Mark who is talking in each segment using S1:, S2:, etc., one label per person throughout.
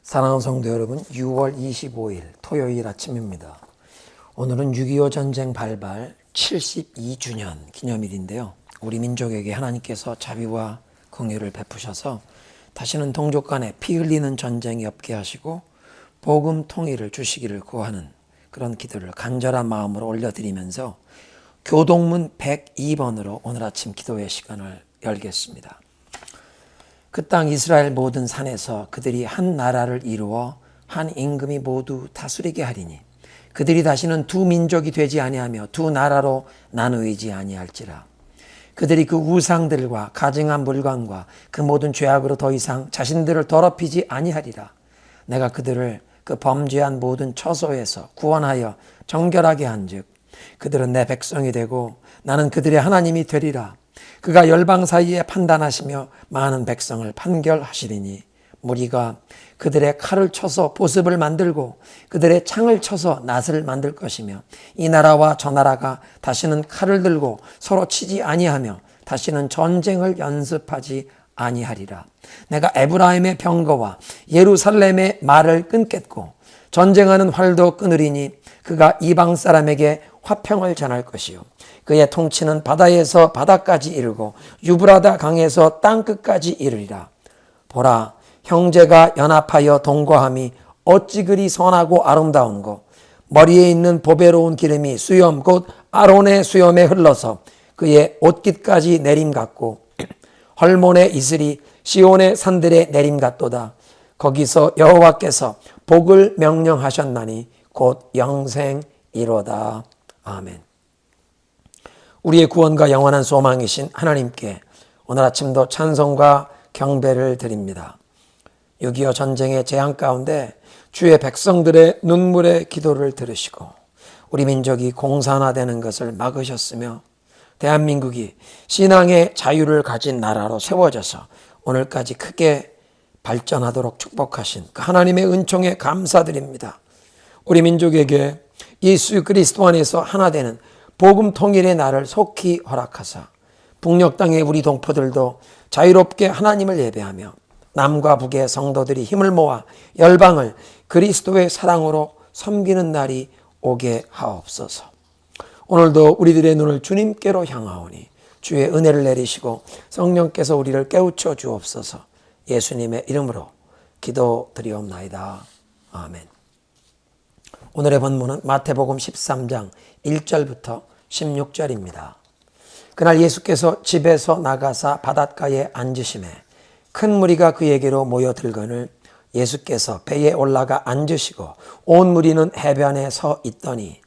S1: 사랑하는 성도 여러분, 6월 25일 토요일 아침입니다. 오늘은 6.25 전쟁 발발 72주년 기념일인데요. 우리 민족에게 하나님께서 자비와 긍휼을 베푸셔서 다시는 동족 간에 피 흘리는 전쟁이 없게 하시고 복음 통일을 주시기를 구하는 그런 기도를 간절한 마음으로 올려드리면서 교동문 102번으로 오늘 아침 기도의 시간을 열겠습니다. 그 땅 이스라엘 모든 산에서 그들이 한 나라를 이루어 한 임금이 모두 다스리게 하리니 그들이 다시는 두 민족이 되지 아니하며 두 나라로 나누이지 아니할지라. 그들이 그 우상들과 가증한 물건과 그 모든 죄악으로 더 이상 자신들을 더럽히지 아니하리라. 내가 그들을 그 범죄한 모든 처소에서 구원하여 정결하게 한즉 그들은 내 백성이 되고 나는 그들의 하나님이 되리라. 그가 열방 사이에 판단하시며 많은 백성을 판결하시리니 무리가 그들의 칼을 쳐서 보습을 만들고 그들의 창을 쳐서 낫을 만들 것이며 이 나라와 저 나라가 다시는 칼을 들고 서로 치지 아니하며 다시는 전쟁을 연습하지 아니하리라. 내가 에브라임의 병거와 예루살렘의 말을 끊겠고 전쟁하는 활도 끊으리니 그가 이방 사람에게 화평을 전할 것이요 그의 통치는 바다에서 바다까지 이르고 유브라다 강에서 땅끝까지 이르리라. 보라, 형제가 연합하여 동거함이 어찌 그리 선하고 아름다운고 머리에 있는 보배로운 기름이 수염 곧 아론의 수염에 흘러서 그의 옷깃까지 내림 같고 헐몬의 이슬이 시온의 산들에 내림 같도다. 거기서 여호와께서 복을 명령하셨나니 곧 영생이로다. 아멘. 우리의 구원과 영원한 소망이신 하나님께 오늘 아침도 찬송과 경배를 드립니다. 6.25 전쟁의 재앙 가운데 주의 백성들의 눈물의 기도를 들으시고 우리 민족이 공산화되는 것을 막으셨으며 대한민국이 신앙의 자유를 가진 나라로 세워져서 오늘까지 크게 발전하도록 축복하신 그 하나님의 은총에 감사드립니다. 우리 민족에게 예수 그리스도 안에서 하나 되는 복음 통일의 날을 속히 허락하사 북녘 땅의 우리 동포들도 자유롭게 하나님을 예배하며 남과 북의 성도들이 힘을 모아 열방을 그리스도의 사랑으로 섬기는 날이 오게 하옵소서. 오늘도 우리들의 눈을 주님께로 향하오니 주의 은혜를 내리시고 성령께서 우리를 깨우쳐 주옵소서. 예수님의 이름으로 기도드리옵나이다. 아멘. 오늘의 본문은 마태복음 13장 1절부터 16절입니다. 그날 예수께서 집에서 나가사 바닷가에 앉으심에 큰 무리가 그에게로 모여들거늘 예수께서 배에 올라가 앉으시고 온 무리는 해변에 서 있더니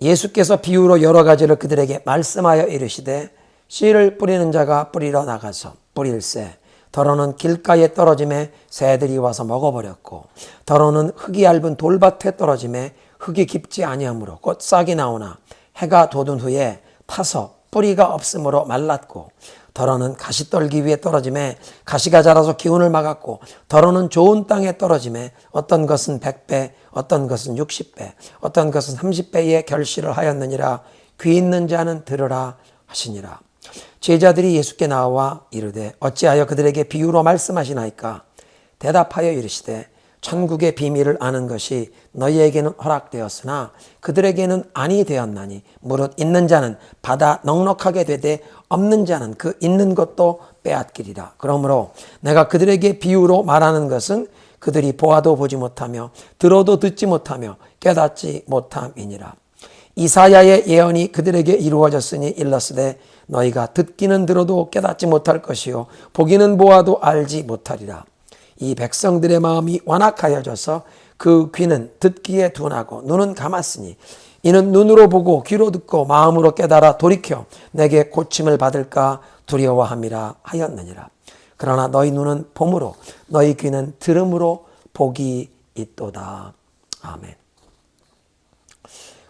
S1: 예수께서 비유로 여러 가지를 그들에게 말씀하여 이르시되 씨를 뿌리는 자가 뿌리러 나가서 뿌릴새 더러는 길가에 떨어짐에 새들이 와서 먹어버렸고 더러는 흙이 얇은 돌밭에 떨어짐에 흙이 깊지 아니하므로 곧 싹이 나오나 해가 돋은 후에 타서 뿌리가 없으므로 말랐고 더러는 가시떨기 위에 떨어짐에 가시가 자라서 기운을 막았고 더러는 좋은 땅에 떨어짐에 어떤 것은 100배 어떤 것은 60배 어떤 것은 30배의 결실을 하였느니라. 귀 있는 자는 들으라 하시니라. 제자들이 예수께 나와 이르되 어찌하여 그들에게 비유로 말씀하시나이까. 대답하여 이르시되 천국의 비밀을 아는 것이 너희에게는 허락되었으나 그들에게는 아니 되었나니 무릇 있는 자는 받아 넉넉하게 되되 없는 자는 그 있는 것도 빼앗기리라. 그러므로 내가 그들에게 비유로 말하는 것은 그들이 보아도 보지 못하며 들어도 듣지 못하며 깨닫지 못함이니라. 이사야의 예언이 그들에게 이루어졌으니 일렀으되 너희가 듣기는 들어도 깨닫지 못할 것이요 보기는 보아도 알지 못하리라. 이 백성들의 마음이 완악하여져서 그 귀는 듣기에 둔하고 눈은 감았으니 이는 눈으로 보고 귀로 듣고 마음으로 깨달아 돌이켜 내게 고침을 받을까 두려워함이라 하였느니라. 그러나 너희 눈은 봄으로 너희 귀는 들음으로 복이 있도다. 아멘.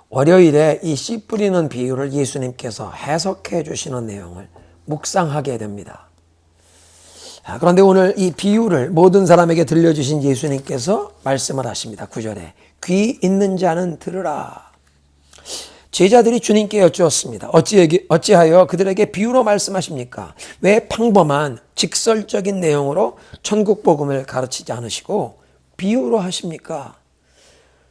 S1: 월요일에 이 씨 뿌리는 비유를 예수님께서 해석해 주시는 내용을 묵상하게 됩니다. 그런데 오늘 이 비유를 모든 사람에게 들려주신 예수님께서 말씀을 하십니다. 9절에 귀 있는 자는 들으라. 제자들이 주님께 여쭈었습니다. 어찌하여 그들에게 비유로 말씀하십니까? 왜 평범한 직설적인 내용으로 천국 복음을 가르치지 않으시고 비유로 하십니까?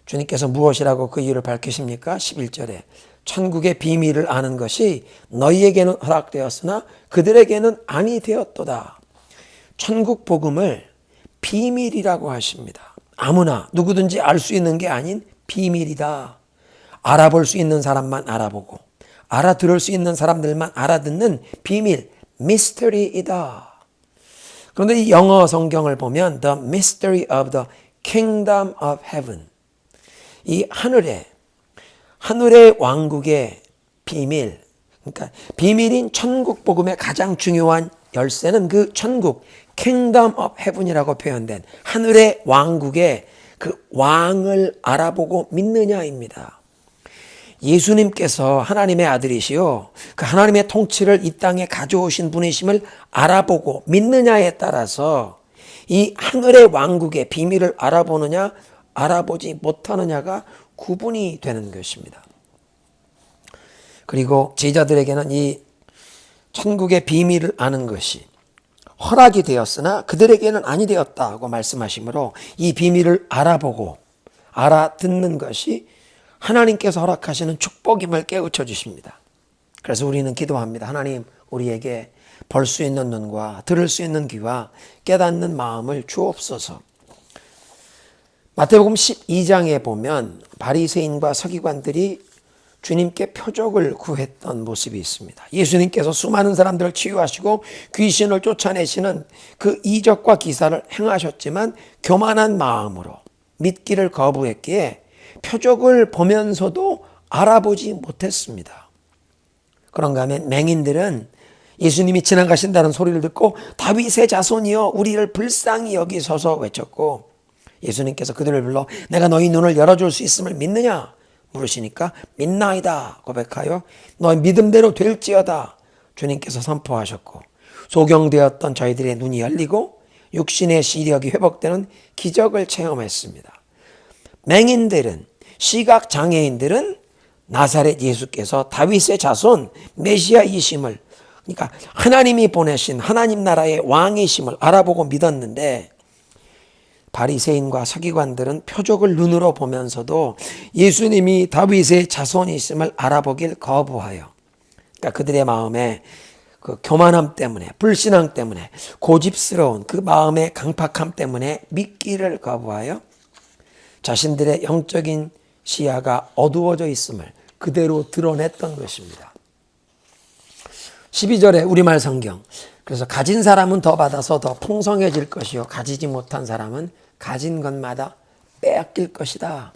S1: 주님께서 무엇이라고 그 이유를 밝히십니까? 11절에 천국의 비밀을 아는 것이 너희에게는 허락되었으나 그들에게는 아니 되었도다. 천국 복음을 비밀이라고 하십니다. 아무나 누구든지 알 수 있는 게 아닌 비밀이다. 알아볼 수 있는 사람만 알아보고 알아들을 수 있는 사람들만 알아듣는 비밀, 미스터리이다. 그런데 이 영어 성경을 보면 The mystery of the kingdom of heaven, 이 하늘의 왕국의 비밀, 그러니까 비밀인 천국 복음의 가장 중요한 열쇠는 그 천국 kingdom of heaven이라고 표현된 하늘의 왕국의 그 왕을 알아보고 믿느냐입니다. 예수님께서 하나님의 아들이시요 그 하나님의 통치를 이 땅에 가져오신 분이심을 알아보고 믿느냐에 따라서 이 하늘의 왕국의 비밀을 알아보느냐 알아보지 못하느냐가 구분이 되는 것입니다. 그리고 제자들에게는 이 천국의 비밀을 아는 것이 허락이 되었으나 그들에게는 아니 되었다고 말씀하시므로 이 비밀을 알아보고 알아듣는 것이 하나님께서 허락하시는 축복임을 깨우쳐 주십니다. 그래서 우리는 기도합니다. 하나님, 우리에게 볼 수 있는 눈과 들을 수 있는 귀와 깨닫는 마음을 주옵소서. 마태복음 12장에 보면 바리새인과 서기관들이 주님께 표적을 구했던 모습이 있습니다. 예수님께서 수많은 사람들을 치유하시고 귀신을 쫓아내시는 그 이적과 기사를 행하셨지만 교만한 마음으로 믿기를 거부했기에 표적을 보면서도 알아보지 못했습니다. 그런가 하면 맹인들은 예수님이 지나가신다는 소리를 듣고 다윗의 자손이여 우리를 불쌍히 여기소서 외쳤고, 예수님께서 그들을 불러 내가 너희 눈을 열어줄 수 있음을 믿느냐 물으시니까 믿나이다 고백하여 너희 믿음대로 될지어다 주님께서 선포하셨고, 소경되었던 저희들의 눈이 열리고 육신의 시력이 회복되는 기적을 체험했습니다. 맹인들은, 시각장애인들은 나사렛 예수께서 다윗의 자손 메시아이심을, 그러니까 하나님이 보내신 하나님 나라의 왕이심을 알아보고 믿었는데, 바리새인과 서기관들은 표적을 눈으로 보면서도 예수님이 다윗의 자손이심을 알아보길 거부하여, 그러니까 그들의 마음에 그 교만함 때문에, 불신앙 때문에, 고집스러운 그 마음의 강팍함 때문에 믿기를 거부하여 자신들의 영적인 시야가 어두워져 있음을 그대로 드러냈던 것입니다. 12절에 우리말 성경, 그래서 가진 사람은 더 받아서 더 풍성해질 것이요 가지지 못한 사람은 가진 것마다 빼앗길 것이다.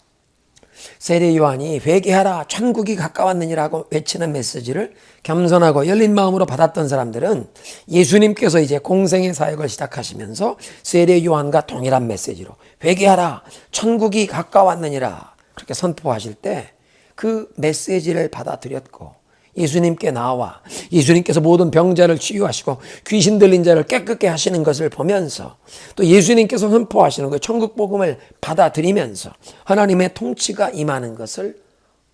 S1: 세례 요한이 회개하라 천국이 가까웠느니라고 외치는 메시지를 겸손하고 열린 마음으로 받았던 사람들은 예수님께서 이제 공생의 사역을 시작하시면서 세례 요한과 동일한 메시지로 회개하라 천국이 가까웠느니라 그렇게 선포하실 때 그 메시지를 받아들였고, 예수님께 나와 예수님께서 모든 병자를 치유하시고 귀신 들린 자를 깨끗게 하시는 것을 보면서 또 예수님께서 선포하시는 그 천국 복음을 받아들이면서 하나님의 통치가 임하는 것을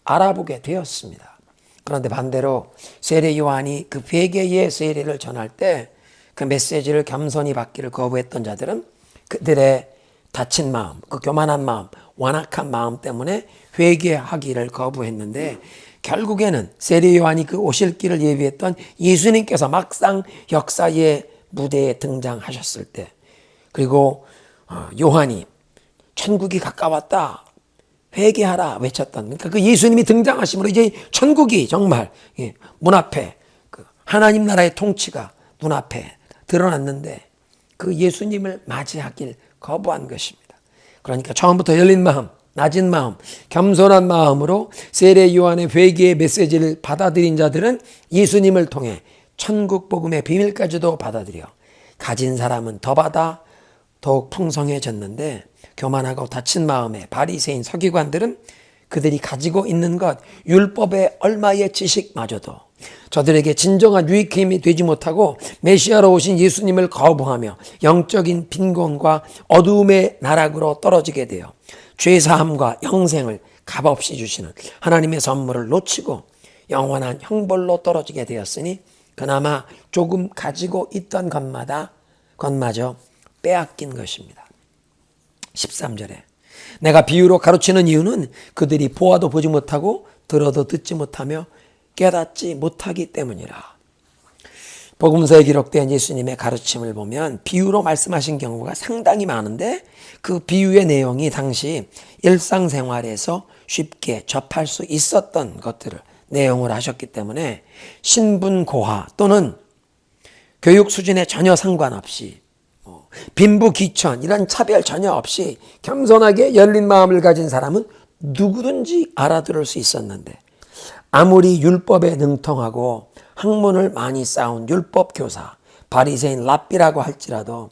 S1: 알아보게 되었습니다. 그런데 반대로 세례 요한이 그 회개의 세례를 전할 때 그 메시지를 겸손히 받기를 거부했던 자들은 그들의 다친 마음, 그 교만한 마음, 완악한 마음 때문에 회개하기를 거부했는데, 결국에는 세례 요한이 그 오실 길을 예비했던 예수님께서 막상 역사의 무대에 등장하셨을 때, 그리고 요한이 천국이 가까웠다 회개하라 외쳤던, 그러니까 그 예수님이 등장하심으로 이제 천국이 정말 문 앞에, 그 하나님 나라의 통치가 눈앞에 드러났는데 그 예수님을 맞이하길 거부한 것입니다. 그러니까 처음부터 열린 마음, 낮은 마음, 겸손한 마음으로 세례 요한의 회개의 메시지를 받아들인 자들은 예수님을 통해 천국 복음의 비밀까지도 받아들여 가진 사람은 더 받아 더욱 풍성해졌는데, 교만하고 다친 마음의 바리새인 서기관들은 그들이 가지고 있는 것, 율법의 얼마의 지식마저도 저들에게 진정한 유익힘이 되지 못하고 메시아로 오신 예수님을 거부하며 영적인 빈곤과 어두움의 나락으로 떨어지게 되어 죄사함과 영생을 값없이 주시는 하나님의 선물을 놓치고 영원한 형벌로 떨어지게 되었으니 그나마 조금 가지고 있던 것마저 빼앗긴 것입니다. 13절에 내가 비유로 가르치는 이유는 그들이 보아도 보지 못하고 들어도 듣지 못하며 깨닫지 못하기 때문이라. 복음서에 기록된 예수님의 가르침을 보면 비유로 말씀하신 경우가 상당히 많은데 그 비유의 내용이 당시 일상생활에서 쉽게 접할 수 있었던 것들을 내용을 하셨기 때문에 신분고하 또는 교육 수준에 전혀 상관없이 빈부귀천 이런 차별 전혀 없이 겸손하게 열린 마음을 가진 사람은 누구든지 알아들을 수 있었는데 아무리 율법에 능통하고 학문을 많이 쌓은 율법 교사 바리새인 랍비라고 할지라도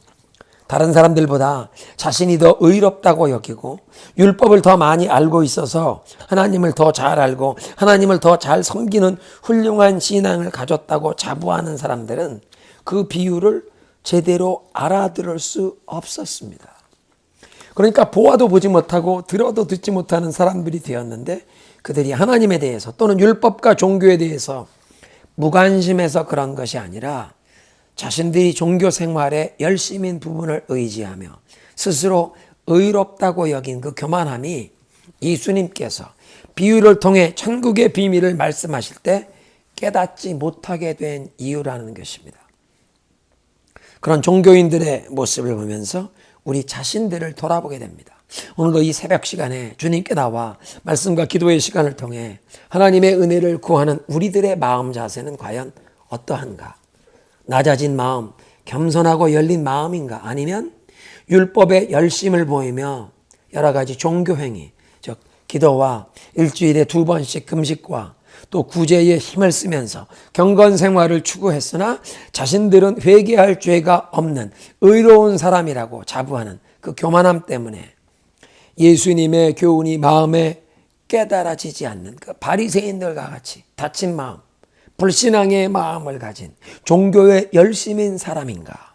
S1: 다른 사람들보다 자신이 더 의롭다고 여기고 율법을 더 많이 알고 있어서 하나님을 더 잘 알고 하나님을 더 잘 섬기는 훌륭한 신앙을 가졌다고 자부하는 사람들은 그 비유를 제대로 알아들을 수 없었습니다. 그러니까 보아도 보지 못하고 들어도 듣지 못하는 사람들이 되었는데 그들이 하나님에 대해서 또는 율법과 종교에 대해서 무관심해서 그런 것이 아니라 자신들이 종교 생활의 열심인 부분을 의지하며 스스로 의롭다고 여긴 그 교만함이 예수님께서 비유를 통해 천국의 비밀을 말씀하실 때 깨닫지 못하게 된 이유라는 것입니다. 그런 종교인들의 모습을 보면서 우리 자신들을 돌아보게 됩니다. 오늘도 이 새벽 시간에 주님께 나와 말씀과 기도의 시간을 통해 하나님의 은혜를 구하는 우리들의 마음 자세는 과연 어떠한가? 낮아진 마음, 겸손하고 열린 마음인가? 아니면 율법의 열심을 보이며 여러 가지 종교행위, 즉 기도와 일주일에 2번씩 금식과 또 구제에 힘을 쓰면서 경건 생활을 추구했으나 자신들은 회개할 죄가 없는 의로운 사람이라고 자부하는 그 교만함 때문에 예수님의 교훈이 마음에 깨달아지지 않는 그 바리새인들과 같이 닫힌 마음, 불신앙의 마음을 가진 종교의 열심인 사람인가?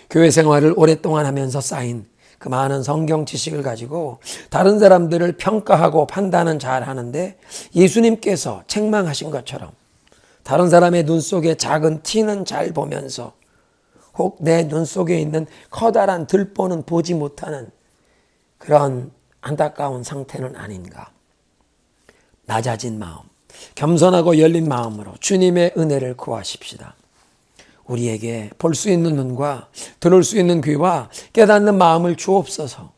S1: 교회 생활을 오랫동안 하면서 쌓인 그 많은 성경 지식을 가지고 다른 사람들을 평가하고 판단은 잘 하는데 예수님께서 책망하신 것처럼 다른 사람의 눈 속에 작은 티는 잘 보면서 혹 내 눈 속에 있는 커다란 들보는 보지 못하는 그런 안타까운 상태는 아닌가. 낮아진 마음, 겸손하고 열린 마음으로 주님의 은혜를 구하십시다. 우리에게 볼 수 있는 눈과 들을 수 있는 귀와 깨닫는 마음을 주옵소서.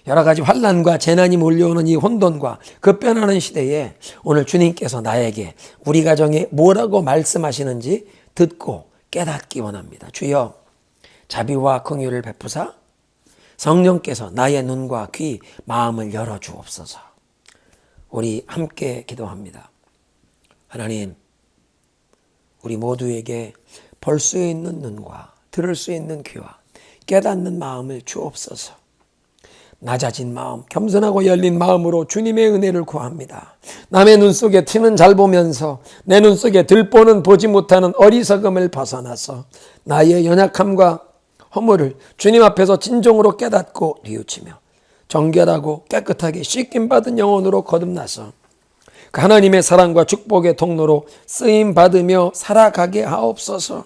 S1: 여러 가지 환난과 재난이 몰려오는 이 혼돈과 급변하는 시대에 오늘 주님께서 나에게 우리 가정에 뭐라고 말씀하시는지 듣고 깨닫기 원합니다. 주여 자비와 긍휼을 베푸사 성령께서 나의 눈과 귀, 마음을 열어주옵소서. 우리 함께 기도합니다. 하나님, 우리 모두에게 볼 수 있는 눈과 들을 수 있는 귀와 깨닫는 마음을 주옵소서. 낮아진 마음, 겸손하고 열린 마음으로 주님의 은혜를 구합니다. 남의 눈 속에 티는 잘 보면서 내 눈 속에 들보는 보지 못하는 어리석음을 벗어나서 나의 연약함과 허물을 주님 앞에서 진정으로 깨닫고 뉘우치며 정결하고 깨끗하게 씻김받은 영혼으로 거듭나서 그 하나님의 사랑과 축복의 통로로 쓰임받으며 살아가게 하옵소서.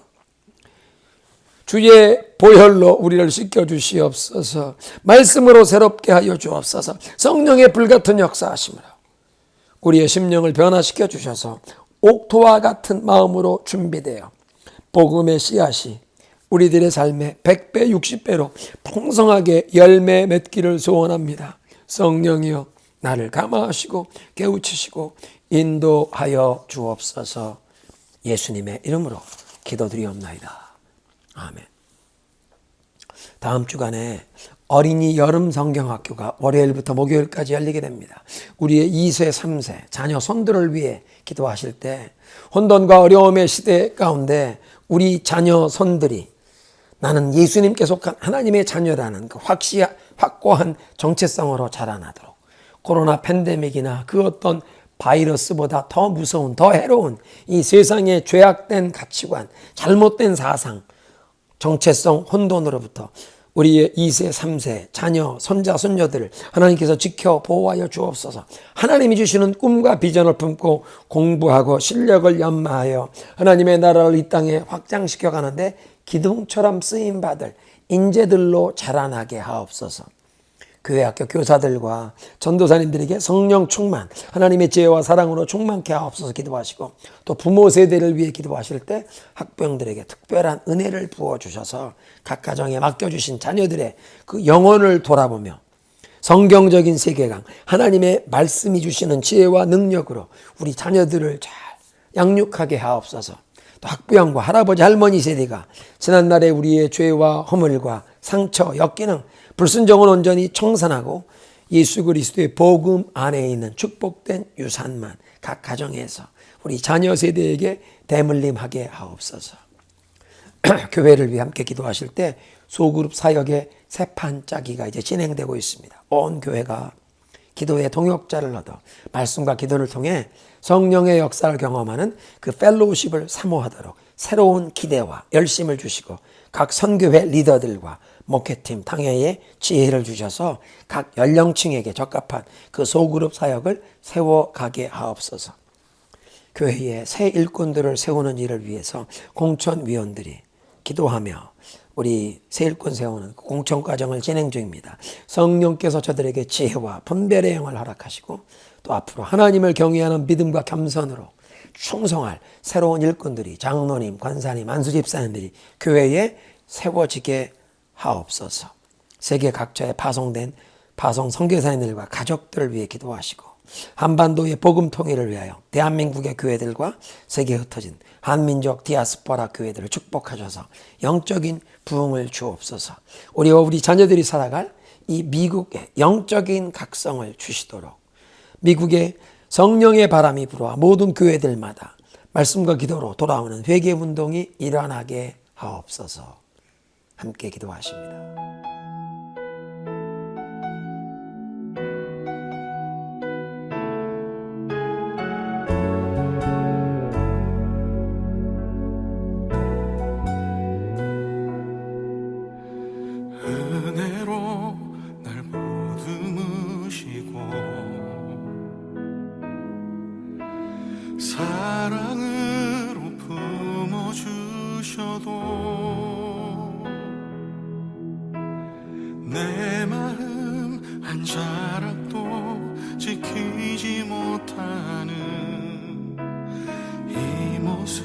S1: 주의 보혈로 우리를 씻겨주시옵소서. 말씀으로 새롭게 하여 주옵소서. 성령의 불같은 역사하심으로 우리의 심령을 변화시켜 주셔서 옥토와 같은 마음으로 준비되어 복음의 씨앗이 우리들의 삶에 100배, 60배로 풍성하게 열매 맺기를 소원합니다. 성령이여 나를 감화하시고 깨우치시고 인도하여 주옵소서. 예수님의 이름으로 기도드리옵나이다. 아멘. 다음 주간에 어린이 여름 성경학교가 월요일부터 목요일까지 열리게 됩니다. 우리의 2세, 3세 자녀 손들을 위해 기도하실 때 혼돈과 어려움의 시대 가운데 우리 자녀 손들이 나는 예수님께 속한 하나님의 자녀라는 그 확고한 정체성으로 자라나도록 코로나 팬데믹이나 그 어떤 바이러스보다 더 무서운, 더 해로운 이 세상의 죄악된 가치관, 잘못된 사상, 정체성 혼돈으로부터 우리의 2세, 3세 자녀, 손자, 손녀들을 하나님께서 지켜 보호하여 주옵소서. 하나님이 주시는 꿈과 비전을 품고 공부하고 실력을 연마하여 하나님의 나라를 이 땅에 확장시켜 가는데 기둥처럼 쓰임받을 인재들로 자라나게 하옵소서. 교회 학교 교사들과 전도사님들에게 성령 충만, 하나님의 지혜와 사랑으로 충만케 하옵소서 기도하시고, 또 부모 세대를 위해 기도하실 때 학부형들에게 특별한 은혜를 부어주셔서 각 가정에 맡겨주신 자녀들의 그 영혼을 돌아보며 성경적인 세계관, 하나님의 말씀이 주시는 지혜와 능력으로 우리 자녀들을 잘 양육하게 하옵소서. 또 학부형과 할아버지 할머니 세대가 지난날에 우리의 죄와 허물과 상처, 역기능, 불순종을 온전히 청산하고 예수 그리스도의 복음 안에 있는 축복된 유산만 각 가정에서 우리 자녀 세대에게 대물림하게 하옵소서. 교회를 위해 함께 기도하실 때 소그룹 사역의 새판 짜기가 이제 진행되고 있습니다. 온 교회가 기도의 동역자를 얻어 말씀과 기도를 통해 성령의 역사를 경험하는 그 펠로우십을 사모하도록 새로운 기대와 열심을 주시고, 각 선교회 리더들과 목회팀, 당회에 지혜를 주셔서 각 연령층에게 적합한 그 소그룹 사역을 세워가게 하옵소서. 교회에 새 일꾼들을 세우는 일을 위해서 공천위원들이 기도하며 우리 새 일꾼 세우는 공천 과정을 진행 중입니다. 성령께서 저들에게 지혜와 분별의 영을 허락하시고, 또 앞으로 하나님을 경외하는 믿음과 겸손으로 충성할 새로운 일꾼들이, 장로님, 권사님, 안수집사님들이 교회에 세워지게 하옵소서. 세계 각처에 파송된 파송 선교사님들과 가족들을 위해 기도하시고, 한반도의 복음 통일을 위하여 대한민국의 교회들과 세계에 흩어진 한민족 디아스포라 교회들을 축복하셔서 영적인 부흥을 주옵소서. 우리와 우리 자녀들이 살아갈 이 미국의 영적인 각성을 주시도록, 미국의 성령의 바람이 불어와 모든 교회들마다 말씀과 기도로 돌아오는 회개 운동이 일어나게 하옵소서. 함께 기도하십니다.
S2: 은혜로 날 보듬으시고 사랑으로 품어주셔도 내 마음 한 자락도 지키지 못하는 이 모습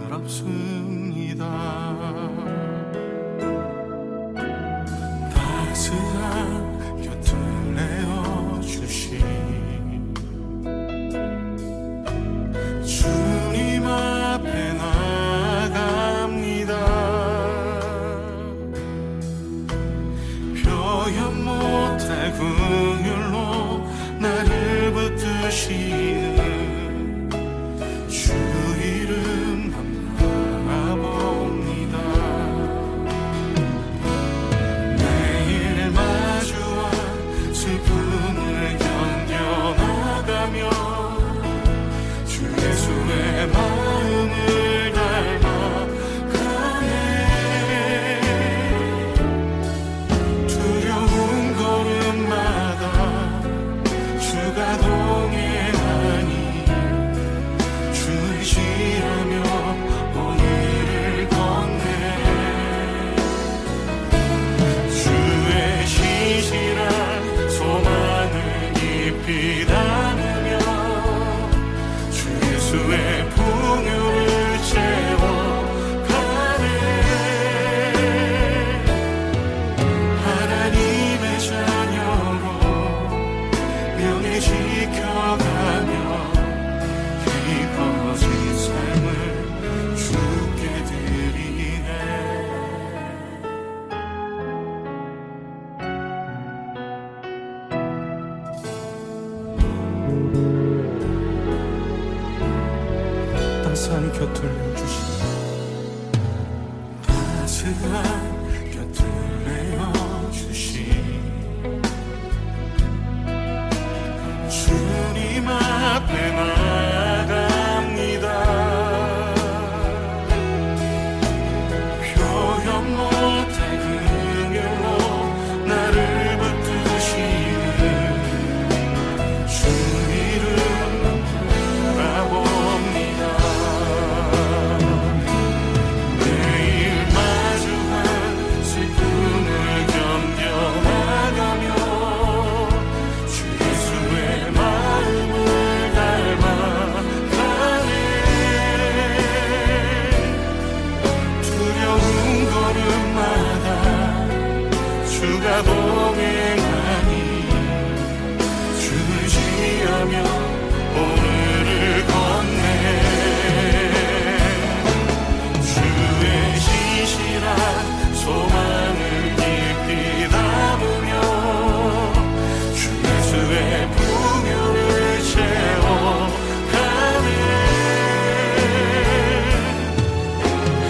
S2: 부끄럽습니다. 따스한 곁을 내어주신 주님 앞에 나갑니다. 표현 못할 긍휼로 나를 붙드시는 주 이름만 바라봅니다. 매일 마주와 슬픔을 견뎌나가며 주 예수의 마음을 닮아가네. 두려운 걸음마다 주가 동행하니 주 의지하며 오늘을 걷네. 주의 신실한 소망을 깊이 담으며 주 예수의 풍요를 채워가네. 하나님의 자녀로 명예 지켜가며 깊어진 삶을 주께 드리네. 따스한 곁을 내어주신 따스한 곁을 내어주신 주님 앞에 나갑니다. 표현 못할 긍휼로 나를 붙드시는 주 이름 바라봅니다. 주가 동행하니 주를 지으며 오늘을 건네 주의 신실한 소망을 깊이 담으며 주 예수의 풍요를 채워가네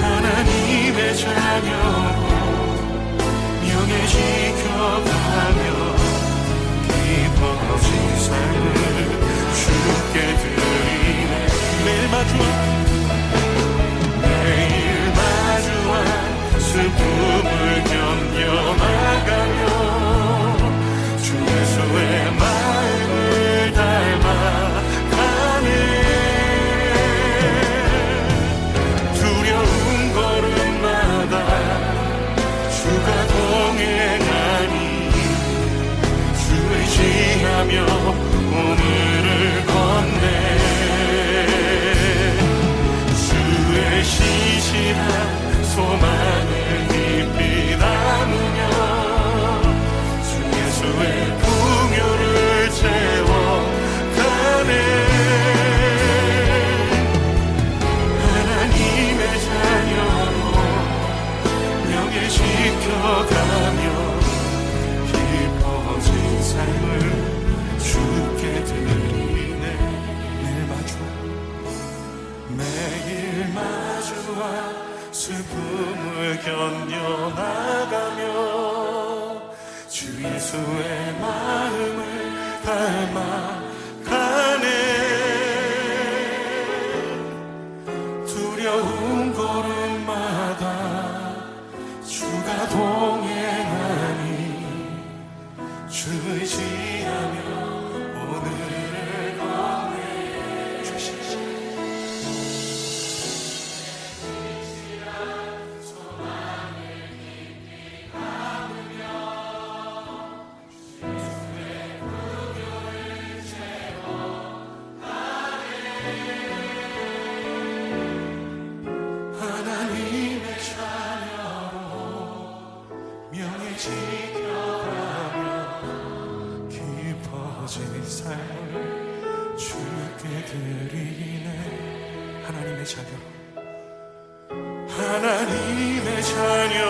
S2: 하나님의 자녀로 명예 지켜가며 깊어진 삶을 주께 드리네 매일 마주한 슬픔을 견뎌나가며 주 예수의 마음을 닮아가네 두려운 걸음마다 주가 동행하니 주 의지하며 오늘을 건네 주의 신실한 소망을 깊이 담으며 주 예수의 풍요를 채워가네 하나님의 자녀로 명예 지켜가며 깊어진 삶을 주께 드리네 매일 마주한 슬픔을 견뎌나가며 주 예수의 마음을 닮아가네 두려운 걸음마다 주가 동행하니 주 의지하며 오늘을 건네 주시지 하나님의 자녀로 명예 지켜가며 깊어진 삶을 주께 드리네 하나님의 자녀로